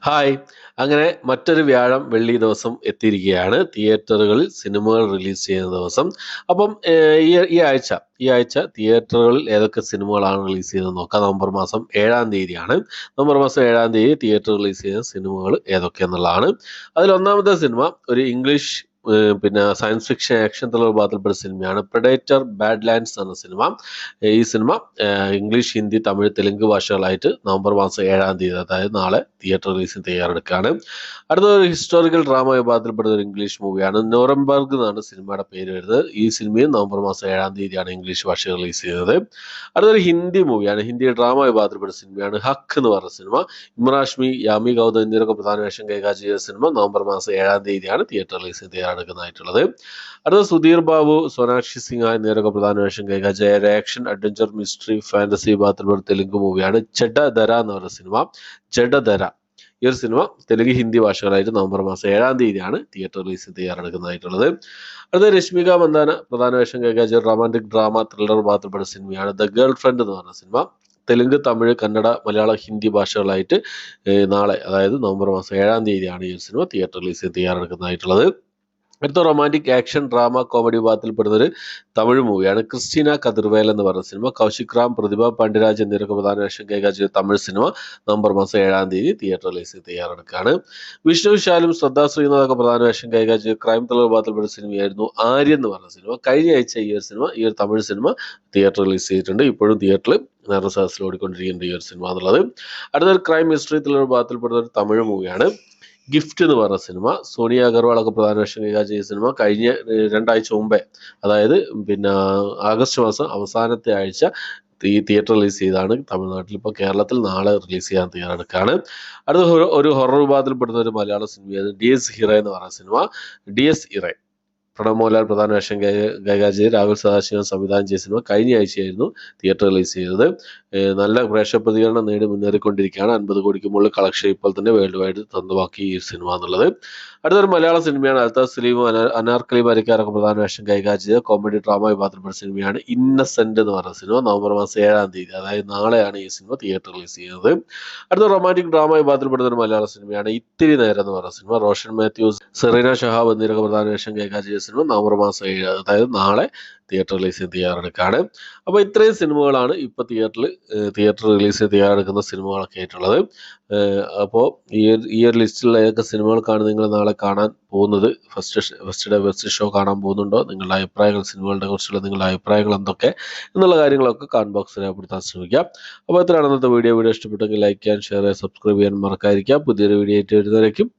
Hi! അങ്ങനെ മറ്റൊരു വ്യാഴം, വെള്ളി ദിവസം എത്തിയിരിക്കുകയാണ്. തിയേറ്ററുകളിൽ സിനിമകൾ റിലീസ് ചെയ്യുന്ന ദിവസം. അപ്പം ഈ ആഴ്ച തിയേറ്ററുകളിൽ ഏതൊക്കെ സിനിമകളാണ് റിലീസ് ചെയ്യുന്നത് നോക്കാം. നവംബർ മാസം 7-ാം തീയതിയാണ്. നവംബർ മാസം 7-ാം തീയതി തിയേറ്റർ റിലീസ് ചെയ്യുന്ന സിനിമകൾ ഏതൊക്കെയെന്നുള്ളതാണ്. അതിൽ ഒന്നാമത്തെ സിനിമ ഒരു English science fiction action thriller വിഭാഗത്തിൽപ്പെട്ട സിനിമയാണ് പ്രെഡേറ്റർ ബാഡ്ലാൻഡ്സ് എന്ന സിനിമ. ഈ സിനിമ ഇംഗ്ലീഷ്, ഹിന്ദി, തമിഴ്, തെലുങ്ക് ഭാഷകളായിട്ട് നവംബർ മാസം 7-ാം തീയതി, അതായത് നാളെ തിയേറ്റർ റിലീസിന് തയ്യാറെടുക്കുകയാണ്. അടുത്തൊരു ഹിസ്റ്റോറിക്കൽ ഡ്രാമ വിഭാഗത്തിൽപ്പെടുന്ന ഒരു ഇംഗ്ലീഷ് മൂവിയാണ് നോറംബർഗ് എന്നാണ് സിനിമയുടെ പേര് വരുന്നത്. ഈ സിനിമയും നവംബർ മാസം 7-ാം തീയതിയാണ് ഇംഗ്ലീഷ് ഭാഷ റിലീസ് ചെയ്യുന്നത്. അടുത്തൊരു ഹിന്ദി മൂവിയാണ്, ഹിന്ദി ഡ്രാമ വിഭാഗത്തിൽപ്പെട്ട സിനിമയാണ് ഹക്ക് എന്ന് പറഞ്ഞ സിനിമ. ഇമ്രാൻ ഹാഷ്മി, യാമി ഗൗതം എന്നിവരൊക്കെ പ്രധാന വേഷം കൈകാര്യം ചെയ്ത സിനിമ നവംബർ മാസം 7-ാം തീയതിയാണ് തിയേറ്റർ റിലീസിന് തയ്യാറെടുക്കുന്നതായിട്ടുള്ളത്. അടുത്ത സുധീർ ബാബു, സോനാക്ഷി സിൻഹ എന്നിവരൊക്കെ പ്രധാന വേഷം കൈകാര്യം ചെയ്ത ഒരു ആക്ഷൻ, അഡ്വഞ്ചർ, മിസ്റ്ററി, ഫാന്റസി വിഭാഗത്തിൽപ്പെട്ട തെലുങ്ക് മൂവിയാണ് ജഡധര എന്ന് പറയുന്ന സിനിമ. ജഡധര ഈ ഒരു സിനിമ തെലുങ്ക്, ഹിന്ദി ഭാഷകളായിട്ട് നവംബർ മാസം 7-ാം തീയതിയാണ് തിയേറ്റർ റിലീസിന് തയ്യാറെടുക്കുന്നതായിട്ടുള്ളത്. അടുത്ത രശ്മിക മന്ദാന പ്രധാന വേഷം കൈകാര്യം ചെയ്ത റൊമാൻറ്റിക് ഡ്രാമ ത്രില്ലർ വിഭാഗത്തിൽപ്പെട്ട സിനിമയാണ് ദ ഗേൾ ഫ്രണ്ട് എന്ന് പറഞ്ഞ സിനിമ. തെലുങ്ക്, തമിഴ്, കന്നഡ, മലയാളം, ഹിന്ദി ഭാഷകളായിട്ട് നാളെ, അതായത് നവംബർ മാസം 7-ാം തീയതിയാണ് ഈ സിനിമ തിയേറ്റർ റിലീസിന് തയ്യാറെടുക്കുന്നതായിട്ടുള്ളത്. അടുത്ത റൊമാൻറ്റിക് ആക്ഷൻ ഡ്രാമ കോമഡി വിഭാഗത്തിൽപ്പെടുന്ന ഒരു തമിഴ് മൂവിയാണ് ക്രിസ്റ്റീന കതിർവേൽ എന്ന് പറഞ്ഞ സിനിമ. കൗശിക് റാം, പ്രതിഭ പാണ്ഡ്യരാജ് എന്നിവരൊക്കെ പ്രധാന വേഷം കൈകാര്യം ചെയ്ത തമിഴ് സിനിമ നവംബർ മാസം 7-ാം തീയതി തിയേറ്റർ റിലീസിന് തയ്യാറെടുക്കുകയാണ്. വിഷ്ണു വിശാലും ശ്രദ്ധാ ശ്രീനാഥൊക്കെ പ്രധാന വേഷം കൈകാര്യം ചെയ്ത ക്രൈം ത്രില്ലർ വിഭാഗത്തിൽപ്പെട്ട സിനിമയായിരുന്നു ആര്യൻ എന്ന് പറഞ്ഞ സിനിമ. കഴിഞ്ഞ ആഴ്ച ഈ ഒരു തമിഴ് സിനിമ തിയേറ്റർ റിലീസ് ചെയ്തിട്ടുണ്ട്. ഇപ്പോഴും തിയേറ്ററിൽ നേരെ സദസ്സിൽ ഓടിക്കൊണ്ടിരിക്കുന്നുണ്ട് ഈ ഒരു സിനിമ എന്നുള്ളത്. അടുത്തൊരു ക്രൈം മിസ്റ്ററി ത്രില്ലർ വിഭാഗത്തിൽപ്പെടുന്ന ഒരു തമിഴ് മൂവിയാണ് ഗിഫ്റ്റ് എന്ന് പറഞ്ഞ സിനിമ. സോണിയ അഗർവാൾ ഒക്കെ പ്രധാന വേഷം കൈകാര്യം ചെയ്ത സിനിമ. കഴിഞ്ഞ 2 ആഴ്ച മുമ്പേ, അതായത് ആഗസ്റ്റ് മാസം അവസാനത്തെ ആഴ്ച ഈ തിയേറ്റർ റിലീസ് ചെയ്താണ് തമിഴ്നാട്ടിൽ. ഇപ്പോൾ കേരളത്തിൽ നാളെ റിലീസ് ചെയ്യാൻ തയ്യാറെടുക്കുകയാണ്. അടുത്ത ഒരു ഹൊറർ വിഭാഗത്തിൽപ്പെടുന്ന ഒരു മലയാള സിനിമയാണ് DS ഇറ എന്ന് പറയുന്ന സിനിമ. DS ഇറ പ്രണവ് മോഹൻലാൽ പ്രധാന വേഷം കൈകാര്യം ചെയ്ത് രാഹുൽ സദാശിവൻ സംവിധാനം ചെയ്ത സിനിമ കഴിഞ്ഞ ആഴ്ചയായിരുന്നു തിയേറ്റർ റിലീസ് ചെയ്തത്. നല്ല പ്രേക്ഷക പ്രതികരണം നേടി മുന്നേറിക്കൊണ്ടിരിക്കുകയാണ്. 50 കോടിക്ക് മുകളിൽ കളക്ഷൻ ഇപ്പോൾ തന്നെ വേൾഡ് വൈഡ് സ്വന്തമാക്കി ഈ സിനിമ എന്നുള്ളത്. അടുത്തൊരു മലയാള സിനിമയാണ് അൽത്താഫ് സലീമും അനാർക്കലി മരിക്കാരൊക്കെ പ്രധാന വേഷം കൈകാര്യം ചെയ്ത കോമഡി ഡ്രാമ വിഭാഗത്തിൽപ്പെട്ട സിനിമയാണ് ഇന്നസെന്റ് എന്ന് പറഞ്ഞ സിനിമ. നവംബർ മാസം 7-ാം തീയതി, അതായത് നാളെയാണ് ഈ സിനിമ തിയേറ്റർ റിലീസ് ചെയ്യുന്നത്. അടുത്ത റൊമാൻറ്റിക് ഡ്രാമ വിഭാഗത്തിൽപ്പെടുന്ന ഒരു മലയാള സിനിമയാണ് ഇത്തിരി നേരം എന്ന് പറഞ്ഞ സിനിമ. റോഷൻ മാത്യൂസ്, സെറീന ഷഹാബ് എന്നിവരൊക്കെ പ്രധാന വേഷം കൈകാര്യം ചെയ്ത സിനിമ നവംബർ മാസം 7, അതായത് നാളെ തിയേറ്റർ റിലീസിന് തയ്യാറെടുക്കുകയാണ്. അപ്പോൾ ഇത്രയും സിനിമകളാണ് ഇപ്പോൾ തിയേറ്റർ റിലീസിന് തയ്യാറെടുക്കുന്ന സിനിമകളൊക്കെ ആയിട്ടുള്ളത്. അപ്പോൾ ഈ ഒരു ലിസ്റ്റിലുള്ള ഏതൊക്കെ സിനിമകൾക്കാണ് നിങ്ങൾ നാളെ കാണാൻ പോകുന്നത്, ഫസ്റ്റ് ഷോ കാണാൻ പോകുന്നുണ്ടോ, നിങ്ങളുടെ അഭിപ്രായങ്ങൾ, സിനിമകളുടെ കുറിച്ചുള്ള നിങ്ങളുടെ അഭിപ്രായങ്ങൾ എന്തൊക്കെ എന്നുള്ള കാര്യങ്ങളൊക്കെ കമന്റ് ബോക്സിൽ രേഖപ്പെടുത്താൻ ശ്രമിക്കാം. അപ്പോൾ ഇത്രയാണ് ഇന്നത്തെ വീഡിയോ ഇഷ്ടപ്പെട്ടെങ്കിൽ ലൈക്ക് ചെയ്യാൻ, ഷെയർ ചെയ്യാൻ, സബ്സ്ക്രൈബ് ചെയ്യാൻ മറക്കാതിരിക്കുക. പുതിയൊരു വീഡിയോ ആയിട്ട് വരുന്നവരേക്കും